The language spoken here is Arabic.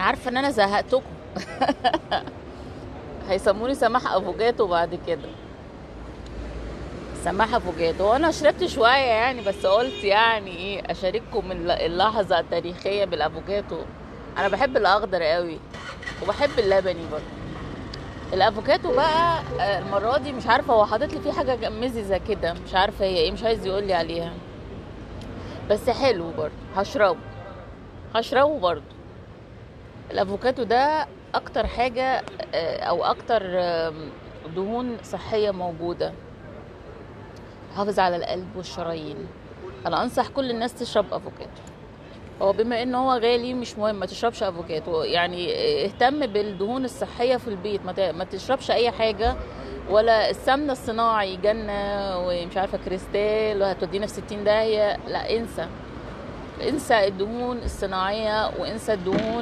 انا عارفه ان انا زهقتكم. هيسموني سماح افوكاتو بعد كده. سماح افوكاتو، وانا شربت شويه يعني، بس قلت يعني ايه اشارككم اللحظه التاريخيه بالافوكاتو. انا بحب الاخضر قوي، وبحب اللبني برضه. الافوكاتو بقى المره دي مش عارفه، هو حاطط لي فيه حاجه مززه كده، مش عارفه هي ايه، مش عايز يقول لي عليها. بس حلو برضه، هشربه برضه. الافوكاتو ده اكتر حاجه او اكتر دهون صحيه موجوده، حافظ على القلب والشرايين. انا انصح كل الناس تشرب افوكاتو. هو بما ان هو غالي مش مهم، ما تشربش افوكاتو يعني. اهتم بالدهون الصحيه في البيت، ما تشربش اي حاجه، ولا السمنه الصناعي جنه ومش عارفه كريستال وهتودينا في 60 داهيه. لا، انسى الدهون الصناعيه، وانسى الدهون